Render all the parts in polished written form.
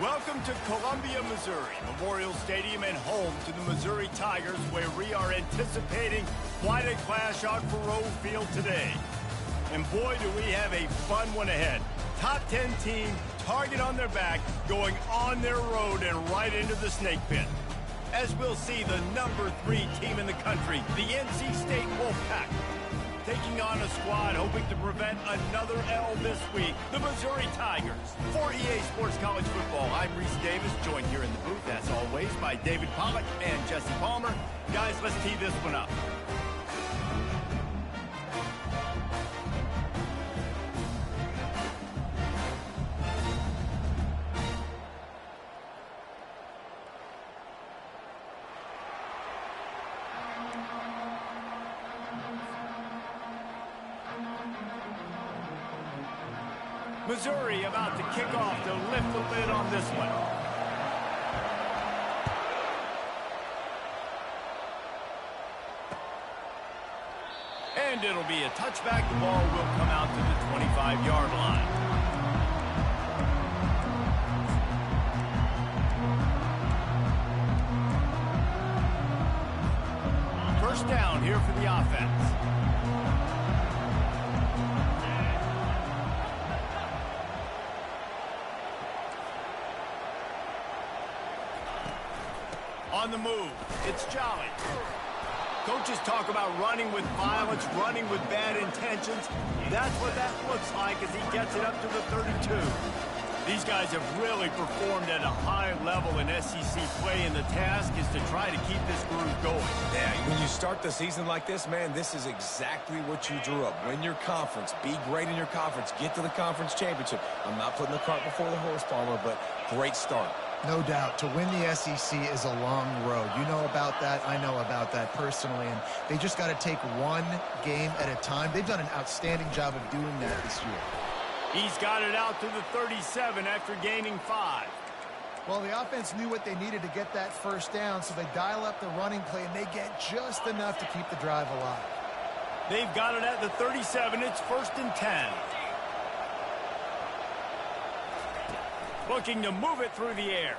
Welcome to Columbia, Missouri, Memorial Stadium and home to the Missouri Tigers, where we are anticipating quite a clash on Faroe Field today. And boy, do we have a fun one ahead. Top 10 team, target on their back, going on their road and right into the snake pit. As we'll see, the number 3 team in the country, the NC State Wolfpack, taking on a squad hoping to prevent another L this week, the Missouri Tigers. For EA Sports College Football, I'm Reese Davis, joined here in the booth, as always, by David Pollock and Jesse Palmer. Guys, let's tee this one up. Missouri about to kick off to lift the lid on this one. And it'll be a touchback. The ball will come out to the 25-yard line. First down here for the offense. On the move, it's Jolly. Coaches talk about running with violence, running with bad intentions. That's what that looks like as he gets it up to the 32. These guys have really performed at a high level in SEC play, and the task is to try to keep this groove going. Yeah, when you start the season like this, man, this is exactly what you drew up. Win your conference, be great in your conference, get to the conference championship. I'm not putting the cart before the horse, Palmer, but great start. No doubt. To win the SEC is a long road. You know about that. I know about that personally. And they just got to take one game at a time. They've done an outstanding job of doing that this year. He's got it out to the 37 after gaining 5. Well, the offense knew what they needed to get that first down, so they dial up the running play, and they get just enough to keep the drive alive. They've got it at the 37. It's 1st and 10. Looking to move it through the air.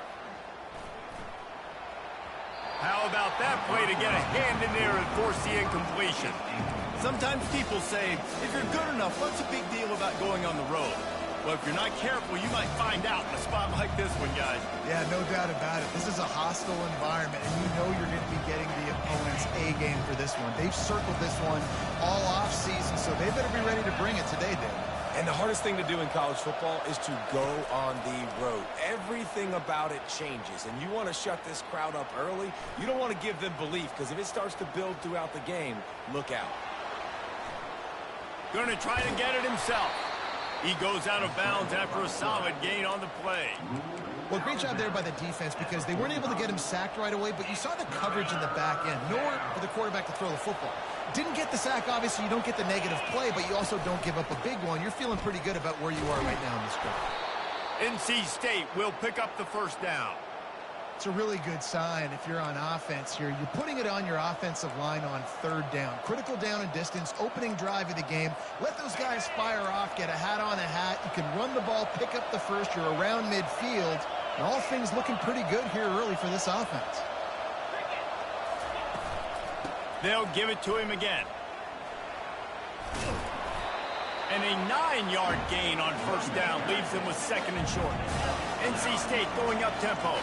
How about that play to get a hand in there and force the incompletion? Sometimes people say, if you're good enough, what's the big deal about going on the road? Well, if you're not careful, you might find out in a spot like this one, guys. Yeah, no doubt about it. This is a hostile environment, and you know you're going to be getting the opponent's A game for this one. They've circled this one all off season, so they better be ready to bring it today, Dave. And the hardest thing to do in college football is to go on the road. Everything about it changes, and you want to shut this crowd up early. You don't want to give them belief, because if it starts to build throughout the game, look out. Going to try to get it himself. He goes out of bounds after a solid gain on the play. Well, great job there by the defense, because they weren't able to get him sacked right away, but you saw the coverage in the back end. Nowhere for the quarterback to throw the football. Didn't get the sack, obviously. You don't get the negative play, but you also don't give up a big one. You're feeling pretty good about where you are right now in this drive. NC State will pick up the first down. It's a really good sign if you're on offense here. You're putting it on your offensive line on 3rd down. Critical down and distance, opening drive of the game. Let those guys fire off, get a hat on a hat. You can run the ball, pick up the first. You're around midfield. And all things looking pretty good here early for this offense. They'll give it to him again. And a 9-yard gain on first down leaves them with 2nd and short. NC State going up tempo.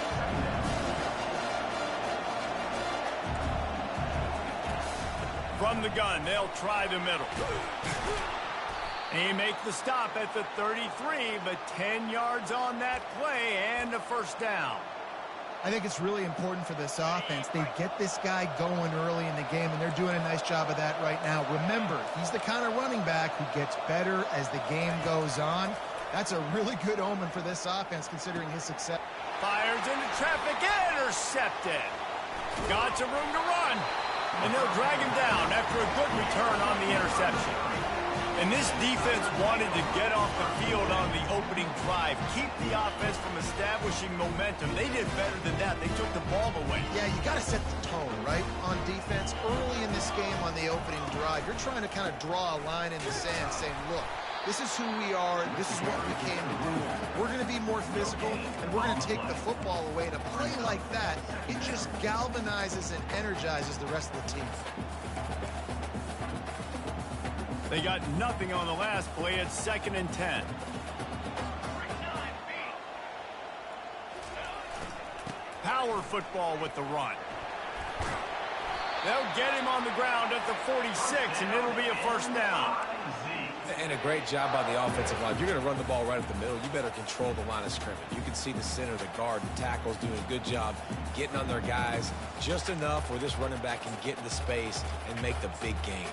From the gun, they'll try the middle. They make the stop at the 33, but 10 yards on that play and a first down. I think it's really important for this offense. They get this guy going early in the game, and they're doing a nice job of that right now. Remember, he's the kind of running back who gets better as the game goes on. That's a really good omen for this offense, considering his success. Fires into traffic, intercepted. Got some room to run, and they'll drag him down after a good return on the interception. And this defense wanted to get off the field on the opening drive, keep the offense from establishing momentum. They did better than that. They took the ball away. Yeah, you got to set the tone, right, on defense. Early in this game on the opening drive, you're trying to kind of draw a line in the sand saying, look, This is who we are. This is what we came to do. We're going to be more physical, and we're going to take the football away. To play like that, it just galvanizes and energizes the rest of the team. They got nothing on the last play. It's 2nd and 10. Power football with the run. They'll get him on the ground at the 46, and it'll be a first down. And a great job by the offensive line. If you're going to run the ball right up the middle, you better control the line of scrimmage. You can see the center, the guard, the tackles doing a good job getting on their guys just enough where this running back can get into space and make the big game.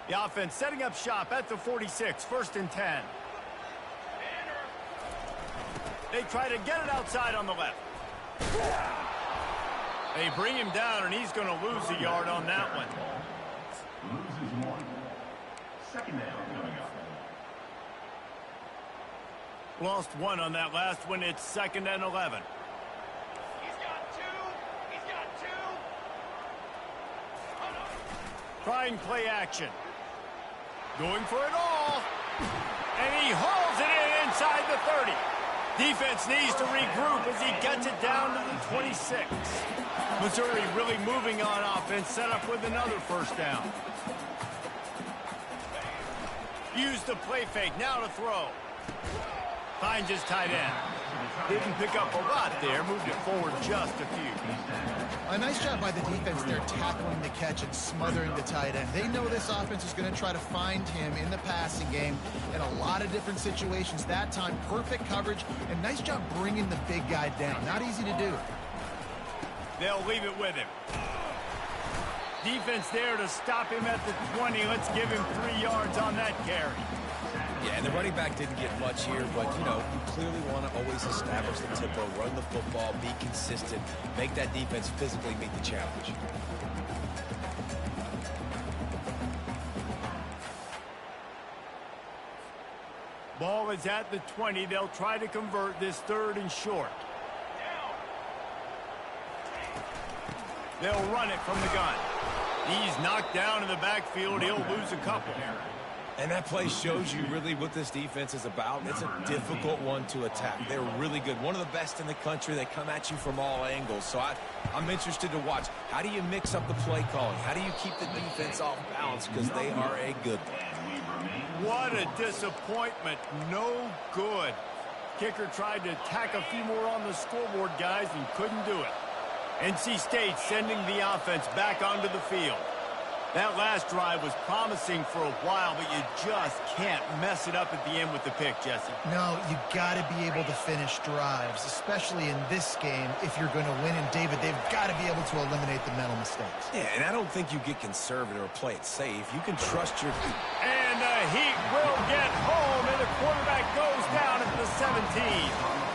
The offense setting up shop at the 46, 1st and 10. They try to get it outside on the left. They bring him down, and he's going to lose a yard on that one. Loses 1. 2nd down coming up. Lost 1 on that last one. It's 2nd and 11. He's got 2. He's got 2. Oh, no. Trying play action. Going for it all. And he hauls it in inside the 30. Defense needs to regroup as he gets it down to the 26. Missouri really moving on offense, set up with another first down. Use the play fake, now to throw. Finds his tight end. Didn't pick up a lot there, moved it forward just a few. A nice job by the defense there, tackling the catch and smothering the tight end. They know this offense is going to try to find him in the passing game in a lot of different situations. That time, perfect coverage, and nice job bringing the big guy down. Not easy to do. They'll leave it with him. Defense there to stop him at the 20. Let's give him 3 yards on that carry. Yeah, and the running back didn't get much here, but, you know, you clearly want to always establish the tempo, run the football, be consistent, make that defense physically meet the challenge. Ball is at the 20. They'll try to convert this 3rd and short. They'll run it from the gun. He's knocked down in the backfield. He'll lose a couple. And that play shows you really what this defense is about. It's a difficult one to attack. They're really good. One of the best in the country. They come at you from all angles. So I'm interested to watch. How do you mix up the play calling? How do you keep the defense off balance? Because they are a good one. What a disappointment. No good. Kicker tried to tack a few more on the scoreboard, guys, and couldn't do it. NC State sending the offense back onto the field. That last drive was promising for a while, but you just can't mess it up at the end with the pick, Jesse. No, you got to be able to finish drives, especially in this game if you're going to win. And, David, they've got to be able to eliminate the mental mistakes. Yeah, and I don't think you get conservative or play it safe. You can trust your... And the Heat will get home, and the quarterback goes down at the 17.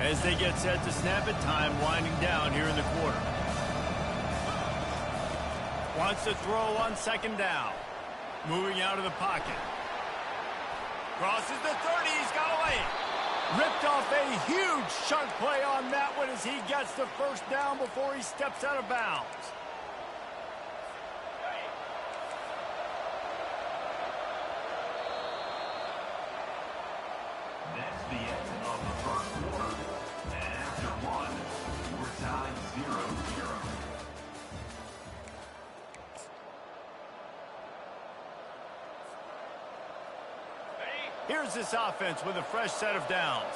As they get set to snap it, time winding down here in the quarter. Wants to throw on 2nd down. Moving out of the pocket. Crosses the 30, he's got away. Ripped off a huge chunk play on that one as he gets the first down before he steps out of bounds. That's the end of the first quarter. And after one, we're tied 0-0. Here's this offense with a fresh set of downs.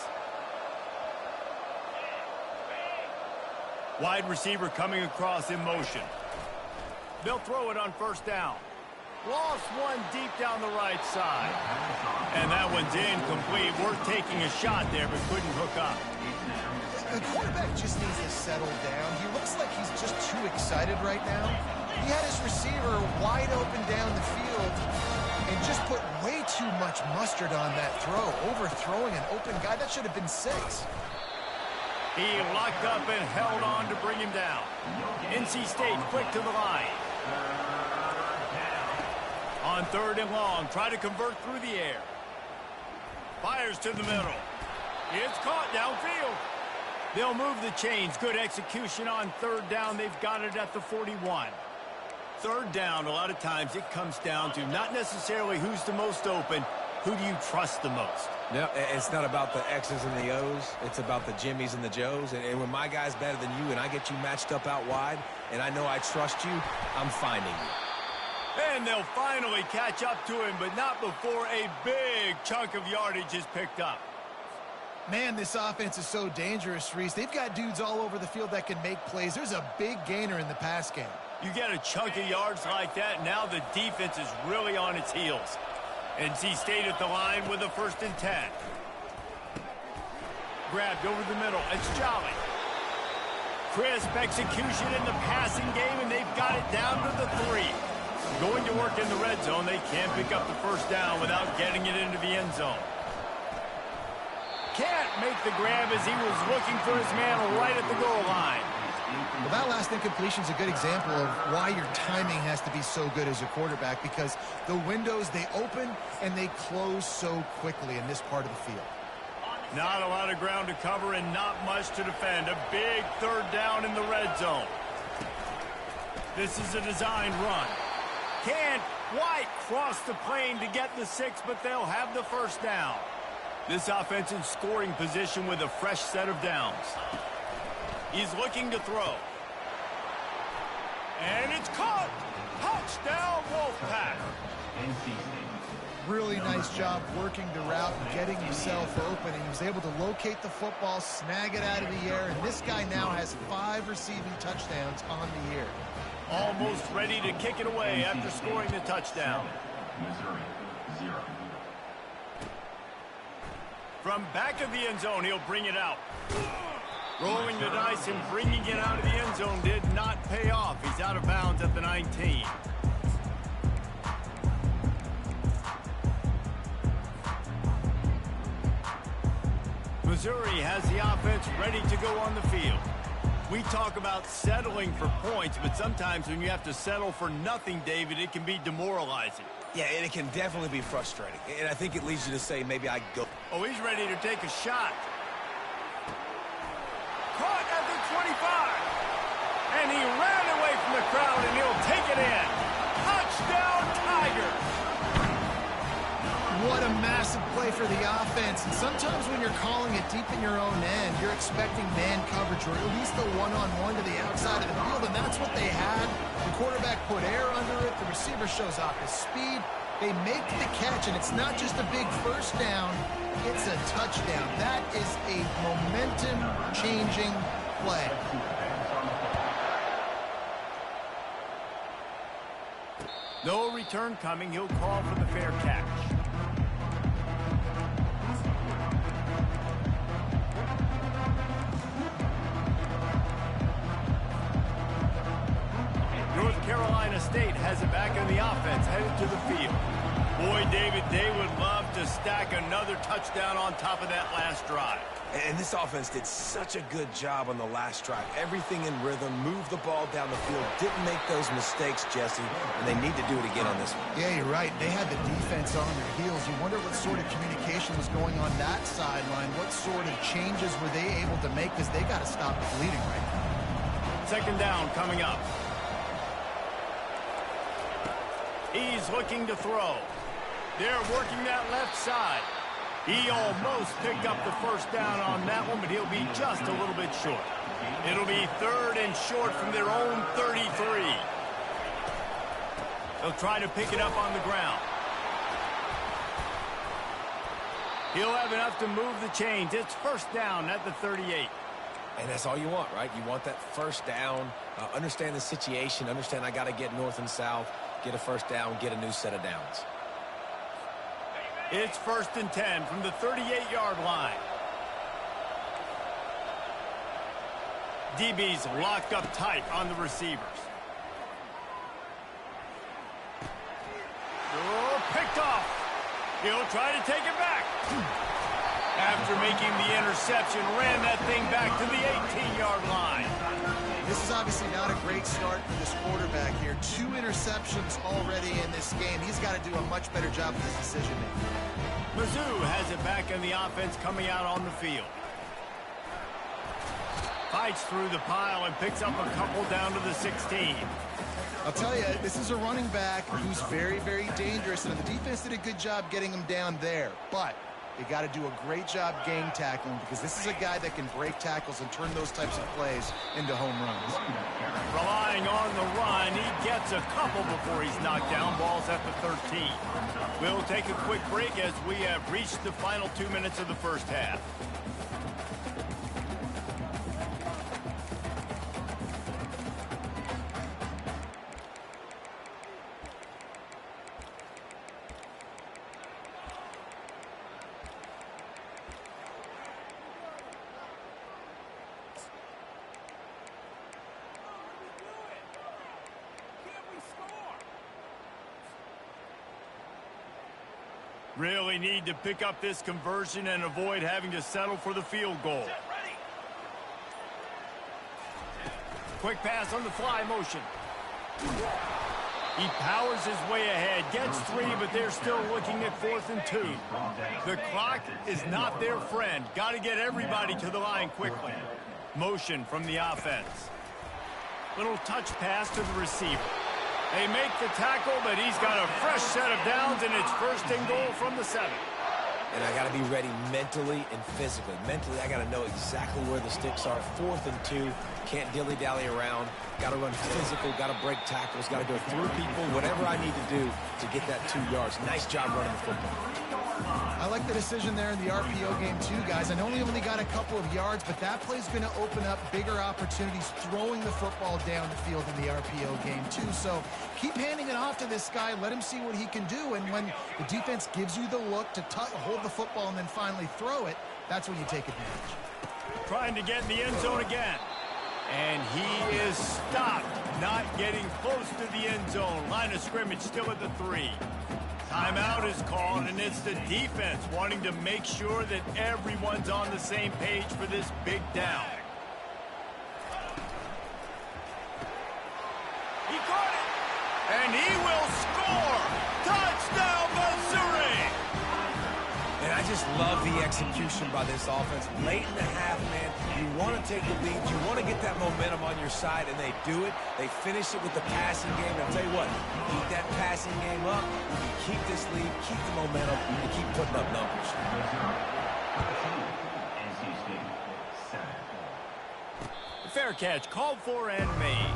Wide receiver coming across in motion. They'll throw it on 1st down. Lost one deep down the right side. And that one's incomplete. Worth taking a shot there, but couldn't hook up. The quarterback just needs to settle down. He looks like he's just too excited right now. He had his receiver wide open down the field and just put way too much mustard on that throw, overthrowing an open guy. That should have been 6. He locked up and held on to bring him down. NC State quick to the line. On 3rd and long, try to convert through the air. Fires to the middle. It's caught downfield. They'll move the chains. Good execution on 3rd down. They've got it at the 41. 3rd down, a lot of times it comes down to not necessarily who's the most open, who do you trust the most? No, it's not about the X's and the O's. It's about the Jimmies and the Joes. And when my guy's better than you and I get you matched up out wide and I know I trust you, I'm finding you. And they'll finally catch up to him, but not before a big chunk of yardage is picked up. Man, this offense is so dangerous, Reese. They've got dudes all over the field that can make plays. There's a big gainer in the pass game. You get a chunk of yards like that, now the defense is really on its heels. NC State at the line with a 1st and 10. Grabbed over the middle. It's Jolly. Crisp execution in the passing game, and they've got it down to the 3. Going to work in the red zone. They can't pick up the 1st down without getting it into the end zone. Can't make the grab as he was looking for his man right at the goal line. Well, that last incompletion is a good example of why your timing has to be so good as a quarterback, because the windows, they open and they close so quickly in this part of the field. Not a lot of ground to cover and not much to defend. A big 3rd down in the red zone. This is a designed run. Can't quite cross the plane to get the 6, but they'll have the 1st down. This offense in scoring position with a fresh set of downs. He's looking to throw. And it's caught. Touchdown, Wolfpack. Really nice job working the route and getting himself open. And he was able to locate the football, snag it out of the air, and this guy now has 5 receiving touchdowns on the year. Almost ready to kick it away after scoring the touchdown. Missouri, 0. From back of the end zone, he'll bring it out. Rolling the dice and bringing it out of the end zone did not pay off. He's out of bounds at the 19. Missouri has the offense ready to go on the field. We talk about settling for points, but sometimes when you have to settle for nothing, David, it can be demoralizing. Yeah, and it can definitely be frustrating. And I think it leads you to say maybe I go. Oh, he's ready to take a shot. Caught at the 25. And he ran away from the crowd, and he'll take it in. Touchdown, Tigers. What a massive play for the offense. And sometimes when you're calling it deep in your own end, you're expecting man coverage or at least the one-on-one to the outside of the field, and that's what they had. The quarterback put air under it. The receiver shows off his speed. They make the catch, and it's not just a big 1st down. It's a touchdown. That is a momentum-changing play. No return coming. He'll call for the fair catch. North Carolina State has it back in the offense, headed to the field. Boy, David, they would love to stack another touchdown on top of that last drive. And this offense did such a good job on the last drive. Everything in rhythm, moved the ball down the field, didn't make those mistakes, Jesse, and they need to do it again on this one. Yeah, you're right. They had the defense on their heels. You wonder what sort of communication was going on that sideline. What sort of changes were they able to make, because they got to stop the bleeding right now. 2nd down coming up. He's looking to throw. They're working that left side. He almost picked up the 1st down on that one, but he'll be just a little bit short. It'll be 3rd and short from their own 33. They'll try to pick it up on the ground. He'll have enough to move the chains. It's 1st down at the 38. And that's all you want, right? You want that 1st down, understand the situation, understand I got to get north and south, get a 1st down, get a new set of downs. It's 1st and 10 from the 38-yard line. DB's locked up tight on the receivers. Oh, picked off. He'll try to take it back. After making the interception, ran that thing back to the 18-yard line. This is obviously not a great start for this quarterback here. 2 interceptions already in this game. He's got to do a much better job with his decision-making. Mizzou has it back in the offense coming out on the field. Fights through the pile and picks up a couple down to the 16. I'll tell you, this is a running back who's very, very dangerous, and the defense did a good job getting him down there. But they got to do a great job gang tackling, because this is a guy that can break tackles and turn those types of plays into home runs. Relying on the run, he gets a couple before he's knocked down. Ball's at the 13. We'll take a quick break as we have reached the final 2 minutes of the first half. Really need to pick up this conversion and avoid having to settle for the field goal. Quick pass on the fly motion. He powers his way ahead, gets 3, but they're still looking at 4th and 2. The clock is not their friend. Got to get everybody to the line quickly. Motion from the offense. Little touch pass to the receiver. They make the tackle, but he's got a fresh set of downs, and it's 1st and goal from the 7. And I got to be ready mentally and physically. Mentally, I got to know exactly where the sticks are. 4th and 2. Can't dilly-dally around. Got to run physical. Got to break tackles. Got to go through people. Whatever I need to do to get that 2 yards. Nice job running the football. I like the decision there in the RPO game too, guys. I know he only got a couple of yards, but that play's going to open up bigger opportunities throwing the football down the field in the RPO game too. So keep handing it off to this guy. Let him see what he can do. And when the defense gives you the look to hold the football and then finally throw it, that's when you take advantage. Trying to get in the end zone again. And he is stopped, not getting close to the end zone. Line of scrimmage still at the 3. Timeout is called, and it's the defense wanting to make sure that everyone's on the same page for this big down. He caught it, and he will score! Touchdown, Missouri! And I just love the execution by this offense. Late in the half, man, you want to take the lead. You want to get that momentum on your side, and they do it. They finish it with the passing game. And I'll tell you what, keep that passing game up. You keep this lead, keep the momentum, and keep putting up numbers. Fair catch, called for and made.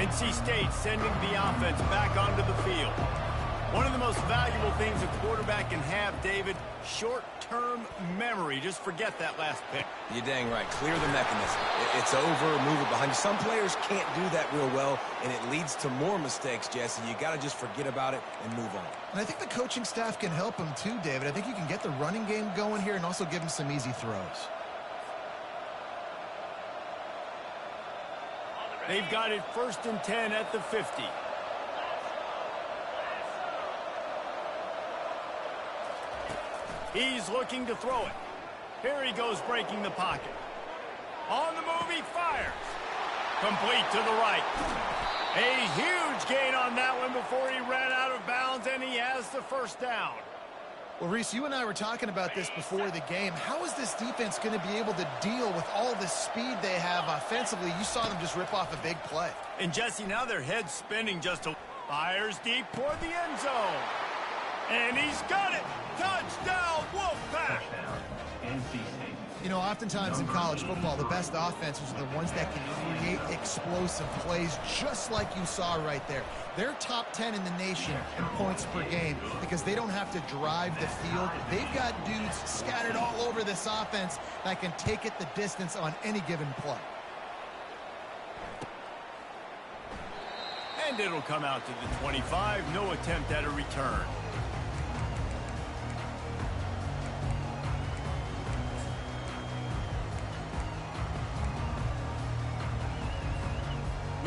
NC State sending the offense back onto the field. One of the most valuable things a quarterback can have, David, short-term memory. Just forget that last pick. You're dang right. Clear the mechanism. It's over, move it behind you. Some players can't do that real well, and it leads to more mistakes, Jesse. You got to just forget about it and move on. And I think the coaching staff can help him too, David. I think you can get the running game going here and also give him some easy throws. They've got it 1st and 10 at the 50. He's looking to throw it. Here he goes, breaking the pocket. On the move, he fires. Complete to the right. A huge gain on that one before he ran out of bounds, and he has the 1st down. Well, Reese, you and I were talking about this before the game. How is this defense going to be able to deal with all the speed they have offensively? You saw them just rip off a big play. And, Jesse, now their head's spinning just a... Fires deep toward the end zone. And he's got it. Touchdown, Wolfpack. You know, oftentimes in college football, the best offenses are the ones that can create explosive plays, just like you saw right there. They're top 10 in the nation in points per game because they don't have to drive the field. They've got dudes scattered all over this offense that can take it the distance on any given play. And it'll come out to the 25. No attempt at a return.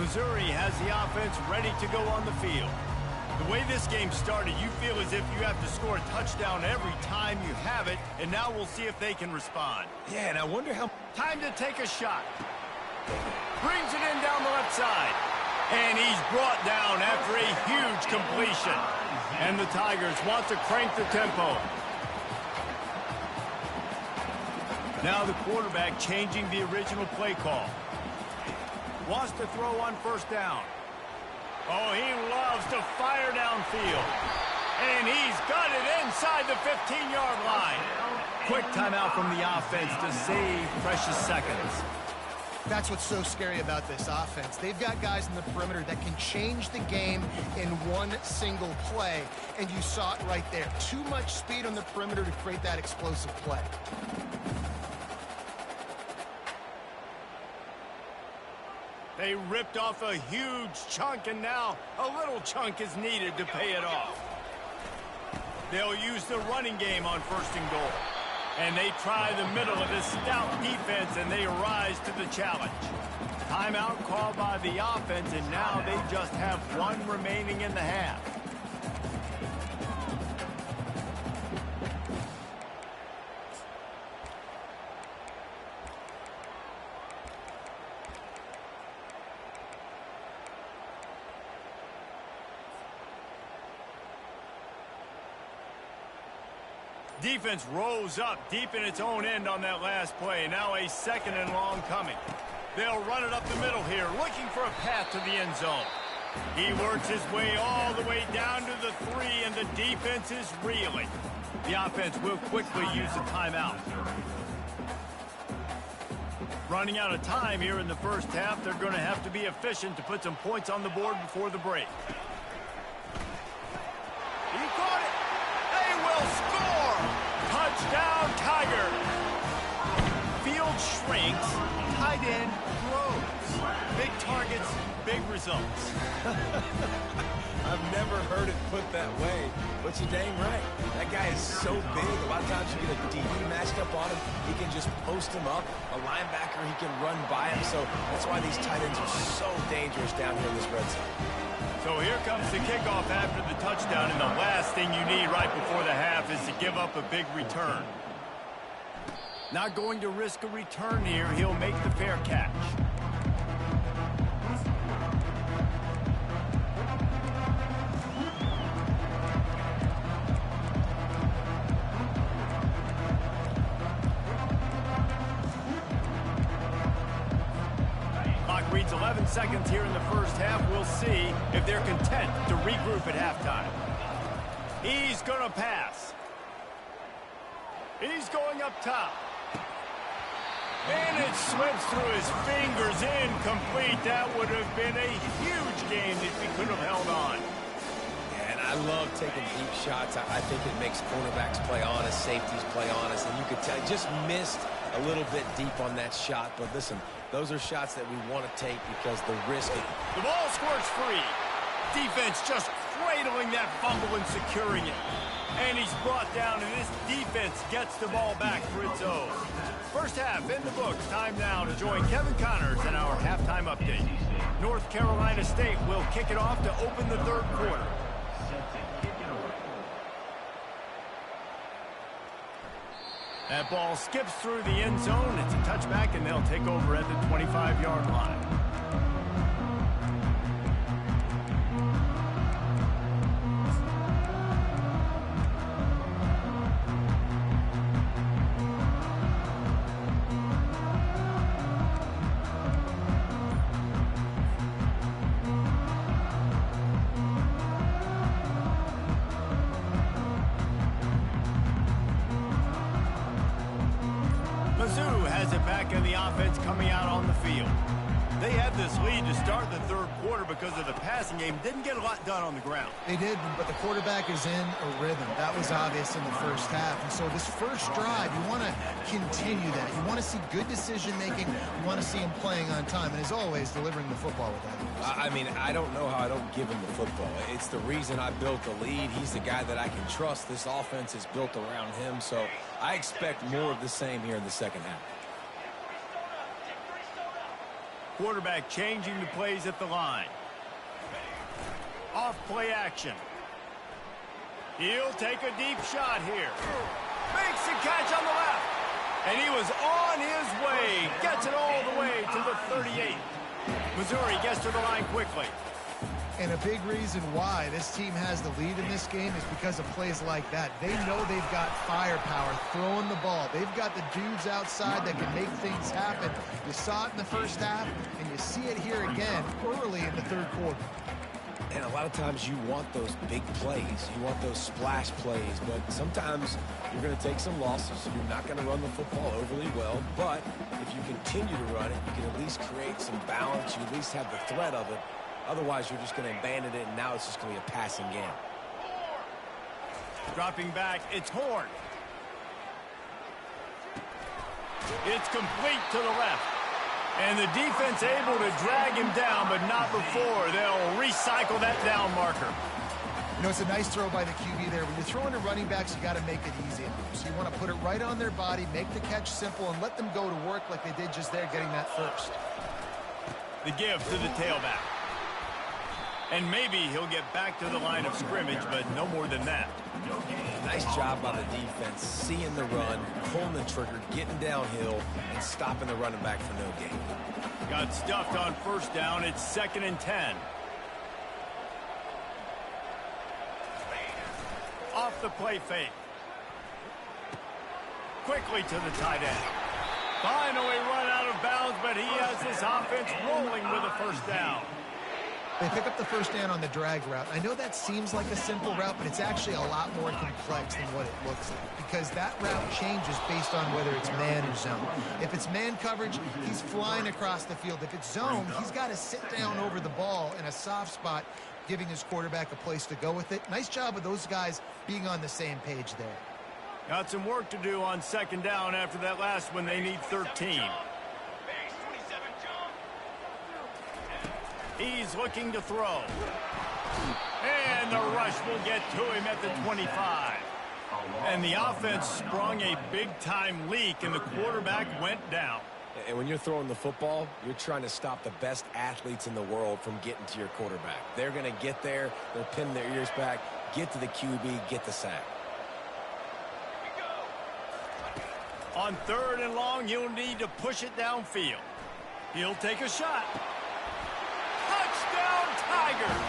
Missouri has the offense ready to go on the field. The way this game started, you feel as if you have to score a touchdown every time you have it, and now we'll see if they can respond. Yeah, and I wonder how... Time to take a shot. Brings it in down the left side. And he's brought down after a huge completion. And the Tigers want to crank the tempo. Now the quarterback changing the original play call. Wants to throw on first down. Oh, he loves to fire downfield. And he's got it inside the 15-yard line. Quick timeout from the offense to save precious seconds. That's what's so scary about this offense. They've got guys in the perimeter that can change the game in one single play, and you saw it right there. Too much speed on the perimeter to create that explosive play. They ripped off a huge chunk, and now a little chunk is needed to pay it off. They'll use the running game on first and goal. And they try the middle of this stout defense, and they rise to the challenge. Timeout called by the offense, and now they just have one remaining in the half. Defense rose up deep in its own end on that last play. Now a second and long coming. They'll run it up the middle here, looking for a path to the end zone. He works his way all the way down to the 3, and the defense is reeling. The offense will quickly use the timeout. Running out of time here in the first half, they're going to have to be efficient to put some points on the board before the break. He caught it. They will score. Touchdown, Tigers. Field shrinks. Tight end grows. Big targets, big results. I've never heard it put that way, but you're dang right. That guy is so big. A lot of times you get a DB matched up on him. He can just post him up. A linebacker, he can run by him. So that's why these tight ends are so dangerous down here in this red zone. So here comes the kickoff after the touchdown, and the last thing you need right before the half is to give up a big return. Not going to risk a return here. He'll make the fair catch. Clock reads 11 seconds here in the first half. We'll see if they're content to regroup at halftime. He's going to pass. He's going up top. And it slips through his fingers, incomplete. That would have been a huge game if he could have held on. Yeah, and I love taking deep shots. I think it makes cornerbacks play honest, safeties play honest, and you could tell he just missed a little bit deep on that shot. But listen, those are shots that we want to take because the risk. The ball squirts free. Defense just cradling that fumble and securing it. And he's brought down, and this defense gets the ball back for its own. First half in the books. Time now to join Kevin Connors in our halftime update. North Carolina State will kick it off to open the third quarter. That ball skips through the end zone. It's a touchback, and they'll take over at the 25-yard line. Mizzou has it back in the offense coming out on the field. They had this lead to start the third quarter because of the passing game. Didn't get a lot done on the ground. They did, but the quarterback is in a rhythm. That was obvious in the first half. And so this first drive, you want to continue that. You want to see good decision-making. You want to see him playing on time. And as always, delivering the football with that. I mean, I don't know how I don't give him the football. It's the reason I built the lead. He's the guy that I can trust. This offense is built around him. So I expect more of the same here in the second half. Quarterback changing the plays at the line. Off play action. He'll take a deep shot here. Makes the catch on the left. And he was on his way. Gets it all the way to the 38. Missouri gets to the line quickly. And a big reason why this team has the lead in this game is because of plays like that. They know they've got firepower throwing the ball. They've got the dudes outside that can make things happen. You saw it in the first half, and you see it here again early in the third quarter. And a lot of times you want those big plays. You want those splash plays. But sometimes you're going to take some losses. You're not going to run the football overly well. But if you continue to run it, you can at least create some balance. You at least have the threat of it. Otherwise, you're just going to abandon it, and now it's just going to be a passing game. Dropping back, it's Horn. It's complete to the left. And the defense able to drag him down, but not before. They'll recycle that down marker. You know, it's a nice throw by the QB there. When you're throwing to running backs, you got to make it easy. So you want to put it right on their body, make the catch simple, and let them go to work like they did just there, getting that first. The give to the tailback. And maybe he'll get back to the line of scrimmage, but no more than that. Nice job by the defense, seeing the run, pulling the trigger, getting downhill, and stopping the running back for no gain. Got stuffed on first down. It's 2nd and 10. Off the play fake. Quickly to the tight end. Finally run out of bounds, but he has his offense rolling with a first down. They pick up the first down on the drag route. I know that seems like a simple route, but it's actually a lot more complex than what it looks like, because that route changes based on whether it's man or zone. If it's man coverage, he's flying across the field. If it's zone, he's got to sit down over the ball in a soft spot, giving his quarterback a place to go with it. Nice job of those guys being on the same page there. Got some work to do on 2nd down after that last one. They need 13. He's looking to throw. And the rush will get to him at the 25. And the offense sprung a big-time leak, and the quarterback went down. And when you're throwing the football, you're trying to stop the best athletes in the world from getting to your quarterback. They're going to get there. They'll pin their ears back, get to the QB, get the sack. On 3rd and long, he'll need to push it downfield. He'll take a shot. Touchdown, Tigers!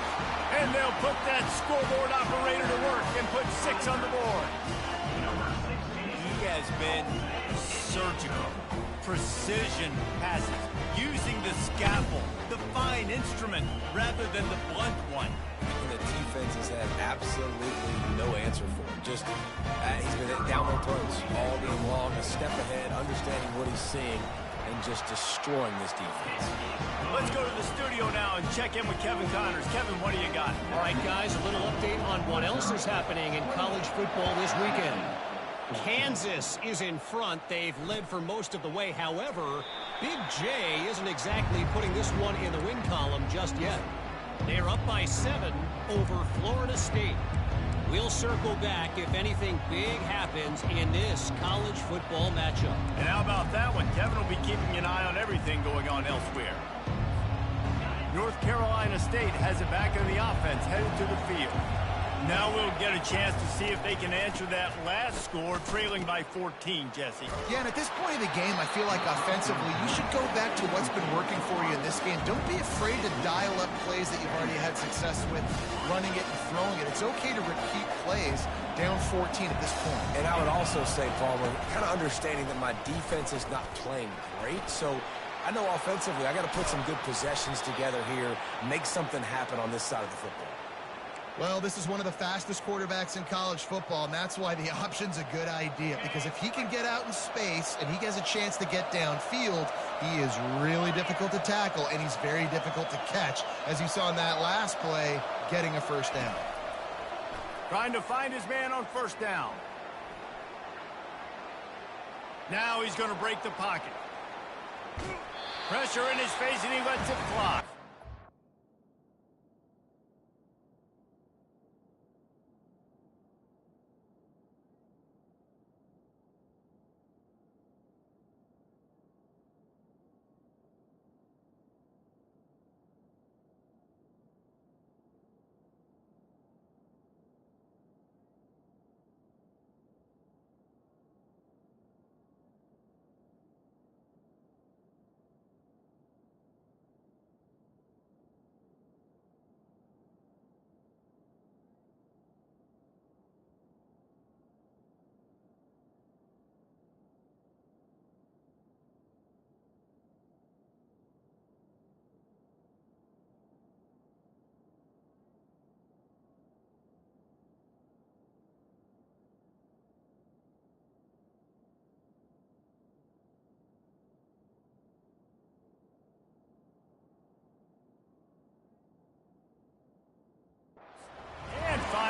And they'll put that scoreboard operator to work and put 6 on the board. He has been surgical. Precision passes, using the scalpel, the fine instrument, rather than the blunt one. And the defense has had absolutely no answer for him. Just, he's been down their throats all game long, a step ahead, understanding what he's seeing, and just destroying this defense. Let's go to the studio now and check in with Kevin Connors. Kevin, what do you got? All right, guys, a little update on what else is happening in college football this weekend. Kansas is in front. They've led for most of the way. However, Big J isn't exactly putting this one in the win column just yet. They're up by 7 over Florida State. We'll circle back if anything big happens in this college football matchup. And how about that one? Kevin will be keeping an eye on everything going on elsewhere. North Carolina State has it back in the offense, headed to the field. Now we'll get a chance to see if they can answer that last score, trailing by 14, Jesse. Yeah, and at this point of the game, I feel like offensively, you should go back to what's been working for you in this game. Don't be afraid to dial up plays that you've already had success with, running it and throwing it. It's okay to repeat plays down 14 at this point. And I would also say, Palmer, kind of understanding that my defense is not playing great, so I know offensively I got to put some good possessions together here, make something happen on this side of the football. Well, this is one of the fastest quarterbacks in college football, and that's why the option's a good idea, because if he can get out in space and he has a chance to get downfield, he is really difficult to tackle, and he's very difficult to catch, as you saw in that last play, getting a first down. Trying to find his man on first down. Now he's going to break the pocket. Pressure in his face, and he lets it fly.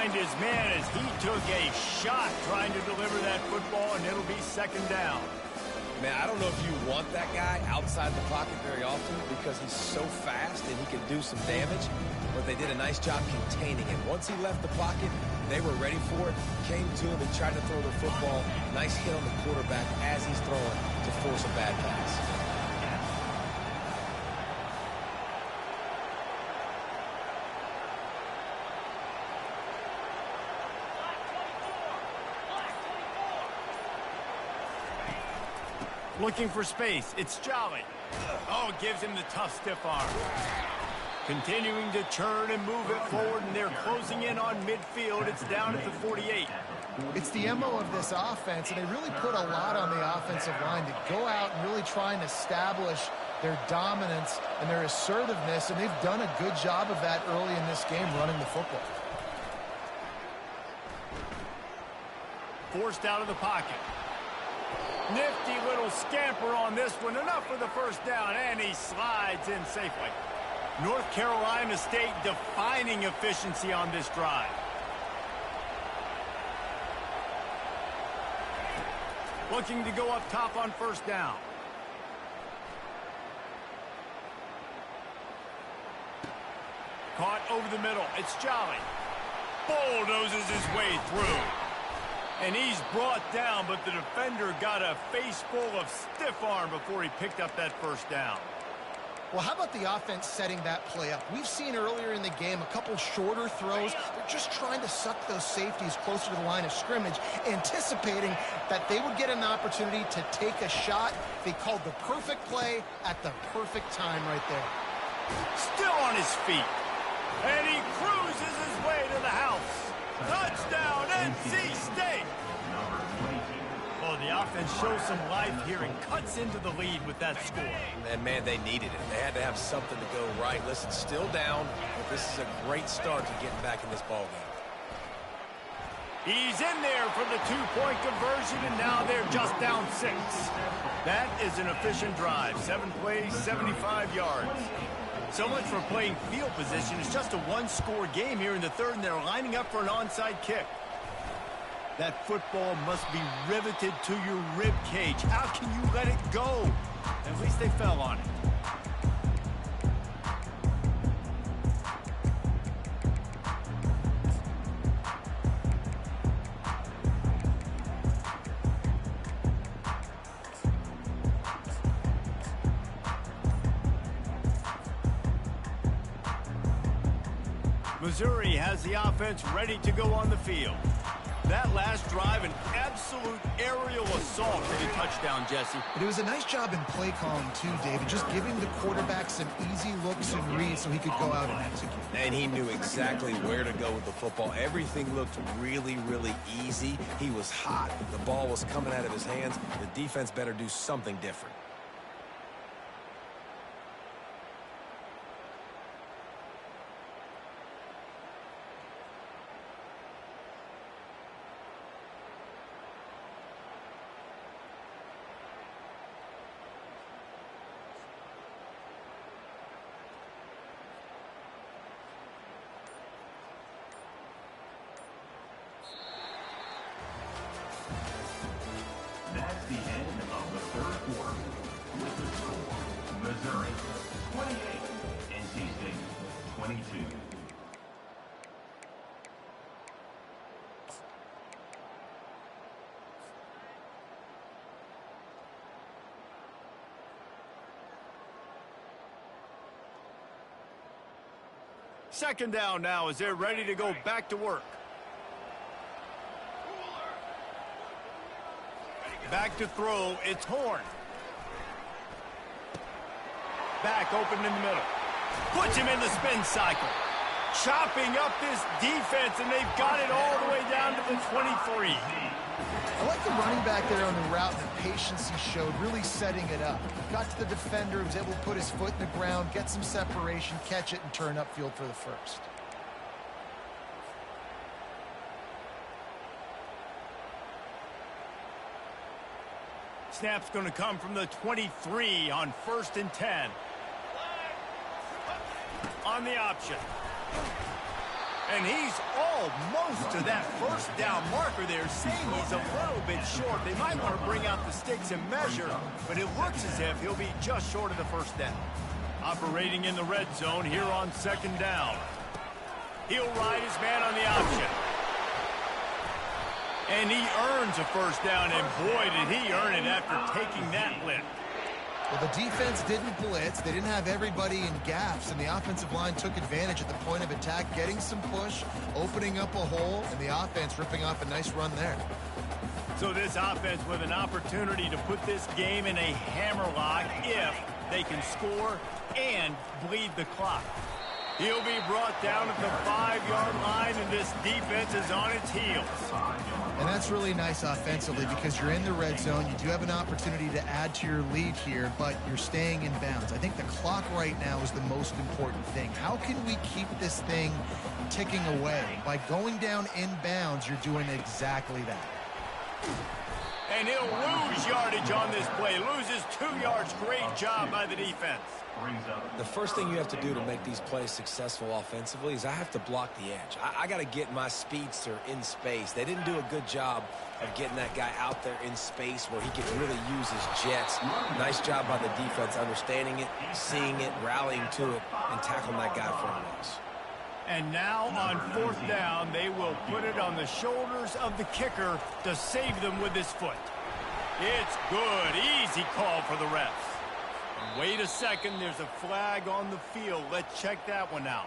find his man as he took a shot trying to deliver that football, and it'll be second down. Man, I don't know if you want that guy outside the pocket very often because he's so fast and he can do some damage, but they did a nice job containing him. Once he left the pocket, they were ready for it, came to him and tried to throw the football. Nice hit on the quarterback as he's throwing to force a bad pass. Looking for space. It's Jolly. Oh, gives him the tough stiff arm. Continuing to turn and move it forward, and they're closing in on midfield. It's down at the 48. It's the MO of this offense, and they really put a lot on the offensive line to go out and really try and establish their dominance and their assertiveness, and they've done a good job of that early in this game running the football. Forced out of the pocket. Nifty little scamper on this one. Enough for the first down, and he slides in safely. North Carolina State defining efficiency on this drive. Looking to go up top on first down. Caught over the middle. It's Jolly. Bulldozes his way through. And he's brought down, but the defender got a face full of stiff arm before he picked up that first down. Well, how about the offense setting that play up? We've seen earlier in the game a couple shorter throws. They're just trying to suck those safeties closer to the line of scrimmage, anticipating that they would get an opportunity to take a shot. They called the perfect play at the perfect time right there. Still on his feet. And he cruises his way to the house. Touchdown, NC State! Well, the offense shows some life here and cuts into the lead with that score. And, man, they needed it. They had to have something to go right. Listen, still down, but this is a great start to getting back in this ballgame. He's in there for the two-point conversion, and now they're just down 6. That is an efficient drive. 7 plays, 75 yards. So much for playing field position. It's just a one-score game here in the third, and they're lining up for an onside kick. That football must be riveted to your rib cage. How can you let it go? At least they fell on it. Missouri has the offense ready to go on the field. That last drive, an absolute aerial assault for the touchdown, Jesse. But it was a nice job in play calling, too, David, just giving the quarterback some easy looks and reads so he could go out and execute. And he knew exactly where to go with the football. Everything looked really, really easy. He was hot. The ball was coming out of his hands. The defense better do something different. That's the end of the third quarter. With the score, Missouri 28, NC State 22. Second down now as they're ready to go back to work. Back to throw, it's Horn. Back open in the middle. Puts him in the spin cycle. Chopping up this defense, and they've got it all the way down to the 23. I like the running back there on the route and the patience he showed, really setting it up. Got to the defender, was able to put his foot in the ground, get some separation, catch it, and turn upfield for the first. Snap's going to come from the 23 on 1st and 10. On the option. And he's almost to that first down marker there, saying he's a little bit short. They might want to bring out the sticks and measure, but it looks as if he'll be just short of the first down. Operating in the red zone here on second down. He'll ride his man on the option. And he earns a first down, and boy, did he earn it after taking that lift. Well, the defense didn't blitz. They didn't have everybody in gaps, and the offensive line took advantage at the point of attack, getting some push, opening up a hole, and the offense ripping off a nice run there. So this offense with an opportunity to put this game in a hammerlock if they can score and bleed the clock. He'll be brought down at the 5-yard line, and this defense is on its heels. And that's really nice offensively because you're in the red zone. You do have an opportunity to add to your lead here, but you're staying in bounds. I think the clock right now is the most important thing. How can we keep this thing ticking away? By going down in bounds, you're doing exactly that. And he'll lose yardage on this play. Loses 2 yards. Great job by the defense. The first thing you have to do to make these plays successful offensively is I have to block the edge. I got to get my speedster in space. They didn't do a good job of getting that guy out there in space where he could really use his jets. Nice job by the defense understanding it, seeing it, rallying to it, and tackling that guy for a loss. And now on fourth down, they will put it on the shoulders of the kicker to save them with his foot. It's good. Easy call for the refs. And wait a second. There's a flag on the field. Let's check that one out.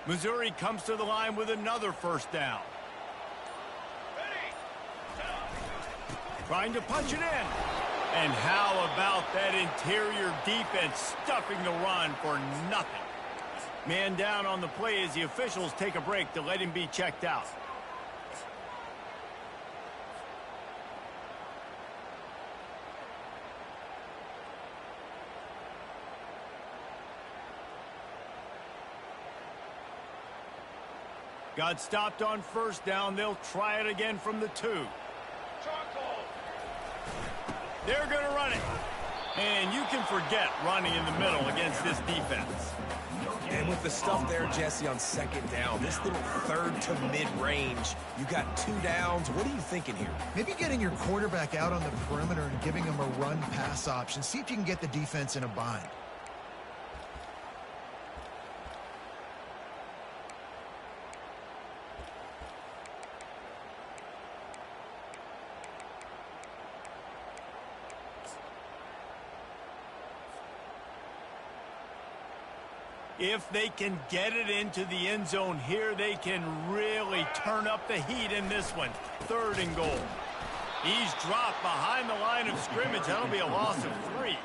Missouri comes to the line with another first down. Trying to punch it in. And how about that interior defense stuffing the run for nothing? Man down on the play as the officials take a break to let him be checked out. Got stopped on first down. They'll try it again from the 2. They're going to run it. And you can forget running in the middle against this defense. And with the stuff there, Jesse, on second down, this little third to mid-range, you got 2 downs. What are you thinking here? Maybe getting your quarterback out on the perimeter and giving him a run-pass option. See if you can get the defense in a bind. If they can get it into the end zone here, they can really turn up the heat in this one. 3rd and goal. He's dropped behind the line of scrimmage. That'll be a loss of 3.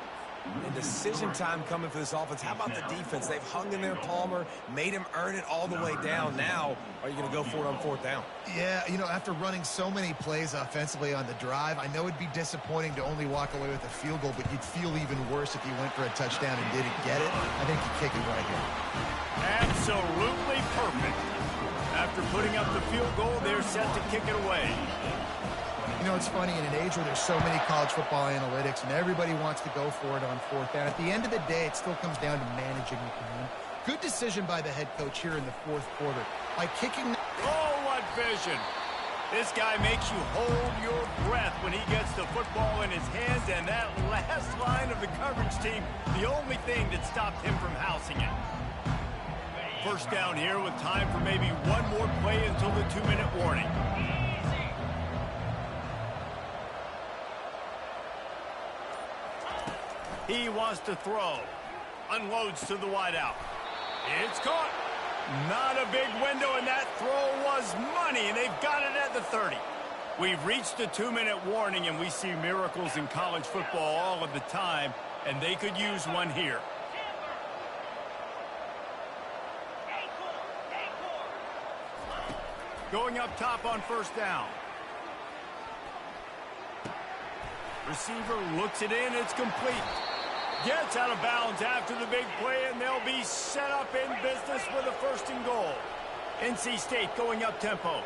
And decision time coming for this offense. How about the defense? They've hung in there, Palmer, made him earn it all the way down. Now, are you going to go for it on 4th down? Yeah, you know, after running so many plays offensively on the drive, I know it'd be disappointing to only walk away with a field goal, but you'd feel even worse if you went for a touchdown and didn't get it. I think you kick it right here. Absolutely perfect. After putting up the field goal, they're set to kick it away. You know, it's funny, in an age where there's so many college football analytics and everybody wants to go for it on 4th down, at the end of the day, it still comes down to managing the game. Good decision by the head coach here in the 4th quarter. By kicking... Oh, what vision. This guy makes you hold your breath when he gets the football in his hands, and that last line of the coverage team, the only thing that stopped him from housing it. First down here with time for maybe one more play until the 2-minute warning. He wants to throw. Unloads to the wideout. It's caught. Not a big window, and that throw was money, and they've got it at the 30. We've reached the 2-minute warning, and we see miracles in college football all of the time, and they could use one here. Going up top on first down. Receiver looks it in. It's complete. Gets out of bounds after the big play, and they'll they'll be set up in business with a first and goal. NC State going up tempo.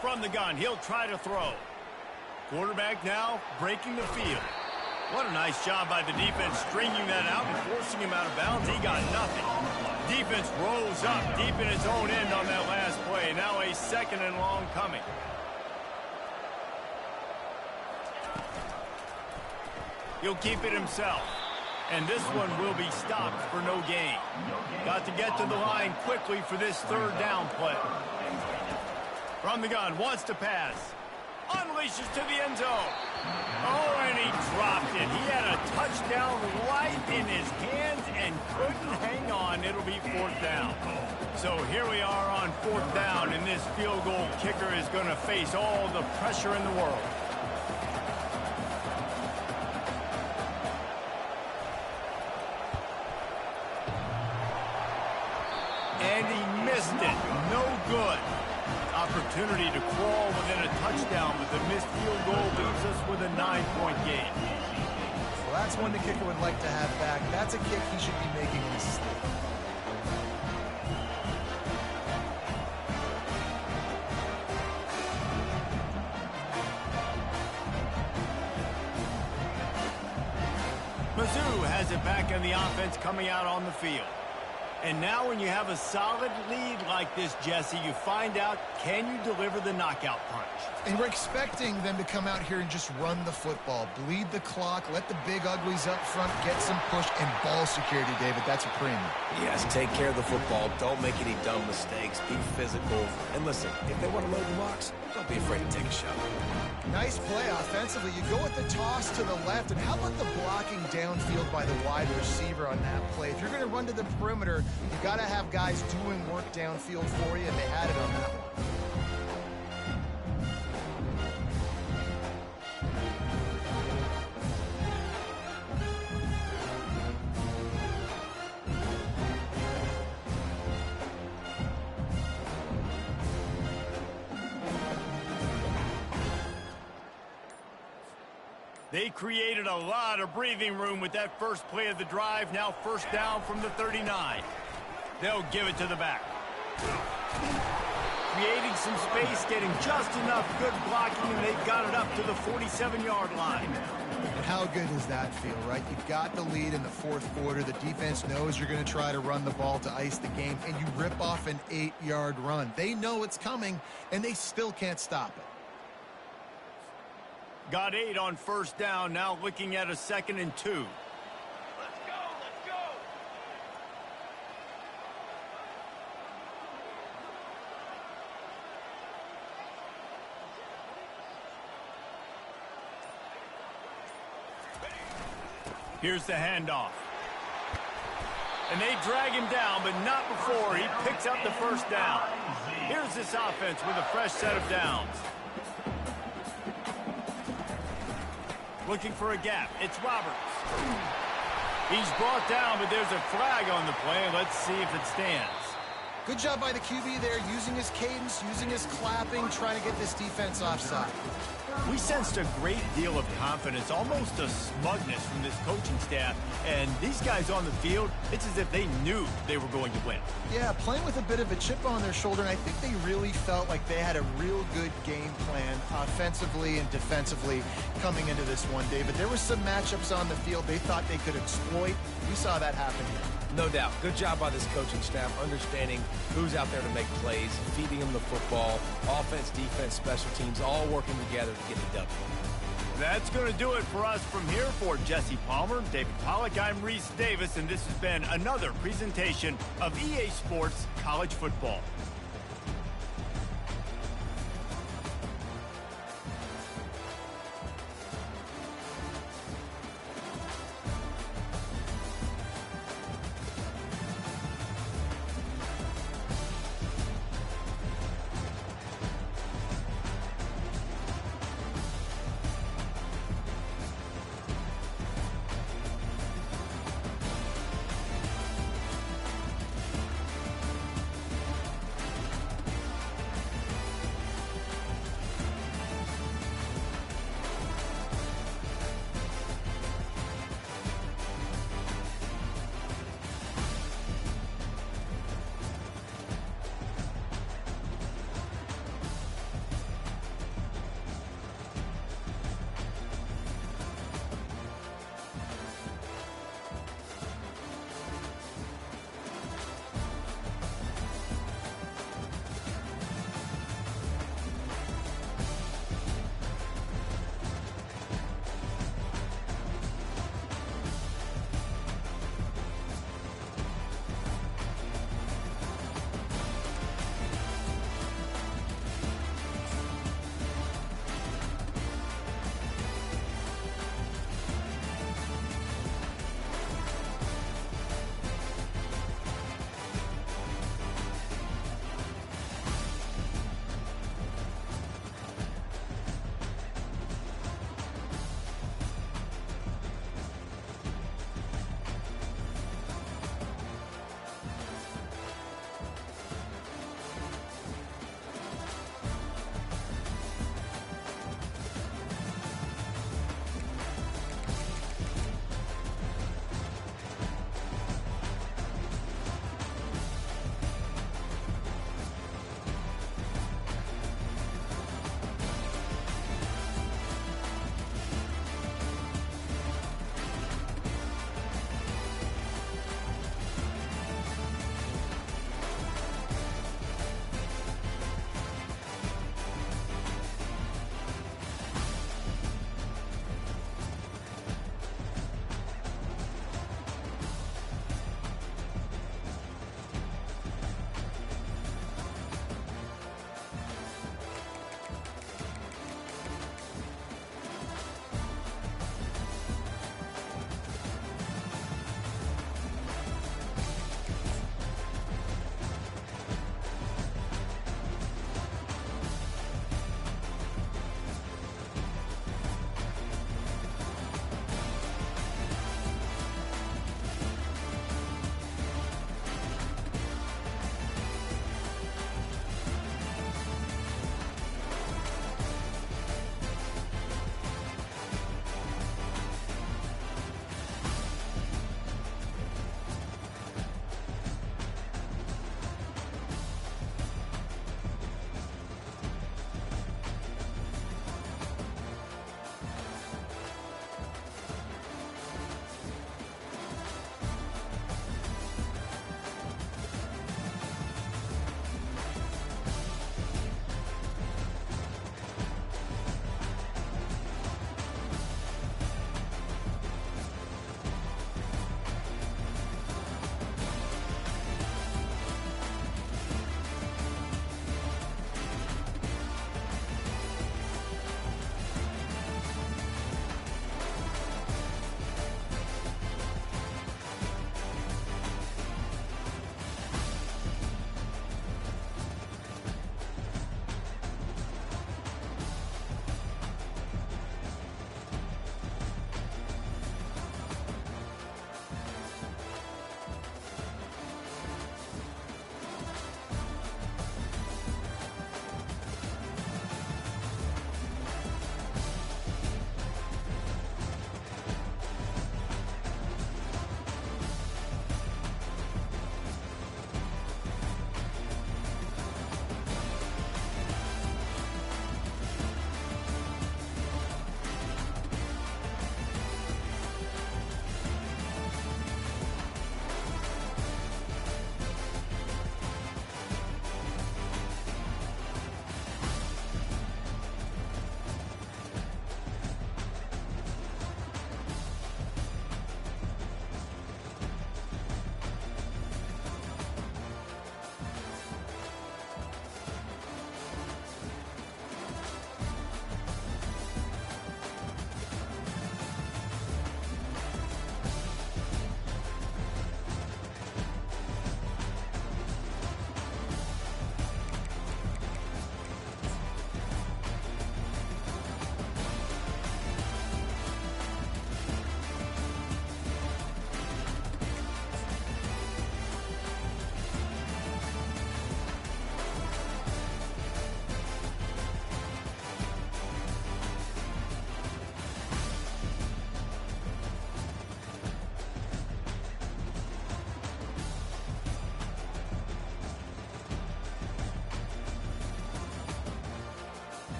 From the gun, he'll try to throw. Quarterback now breaking the field. What a nice job by the defense stringing that out and forcing him out of bounds. He got nothing. Defense rolls up deep in its own end on that last play. Now a second and long coming. He'll keep it himself. And this one will be stopped for no gain. Got to get to the line quickly for this third down play. From the gun, wants to pass. Unleashes to the end zone. Oh, and he dropped it. He had a touchdown right in his hands and couldn't hang on. It'll be fourth down. So here we are on fourth down, and this field goal kicker is going to face all the pressure in the world. And he missed it. No good. Opportunity to crawl within a touchdown, but the missed field goal leaves us with a 9-point game. Well, that's one the kicker would like to have back. That's a kick he should be making in his sleep. Mizzou has it back in the offense coming out on the field. And now when you have a solid lead like this, Jesse, you find out, can you deliver the knockout punch? And we're expecting them to come out here and just run the football, bleed the clock, let the big uglies up front get some push, and ball security, David. That's a premium. Yes, take care of the football. Don't make any dumb mistakes. Be physical. And listen, if they want to load the box, don't be afraid to take a shot. Nice play offensively. You go with the toss to the left, and how about the blocking downfield by the wide receiver on that play? If you're going to run to the perimeter, you got to have guys doing work downfield for you, and they had it on that one. They created a lot of breathing room with that first play of the drive. Now first down from the 39. They'll give it to the back. Creating some space, getting just enough good blocking, and they've got it up to the 47-yard line. And how good does that feel, right? You've got the lead in the fourth quarter. The defense knows you're going to try to run the ball to ice the game, and you rip off an 8-yard run. They know it's coming, and they still can't stop it. Got 8 on first down, now looking at a 2nd and 2. Let's go, let's go. Here's the handoff. And they drag him down, but not before he picks up the first down. Here's this offense with a fresh set of downs. Looking for a gap. It's Roberts. He's brought down, but there's a flag on the play. Let's see if it stands. Good job by the QB there, using his cadence, using his clapping, trying to get this defense offside. We sensed a great deal of confidence, almost a smugness from this coaching staff. And these guys on the field, it's as if they knew they were going to win. Yeah, playing with a bit of a chip on their shoulder, and I think they really felt like they had a real good game plan offensively and defensively coming into this one, David. There were some matchups on the field they thought they could exploit. We saw that happen here. No doubt. Good job by this coaching staff understanding who's out there to make plays, feeding them the football, offense, defense, special teams, all working together to get the W. That's going to do it for us from here. For Jesse Palmer, David Pollack, I'm Reese Davis, and this has been another presentation of EA Sports College Football.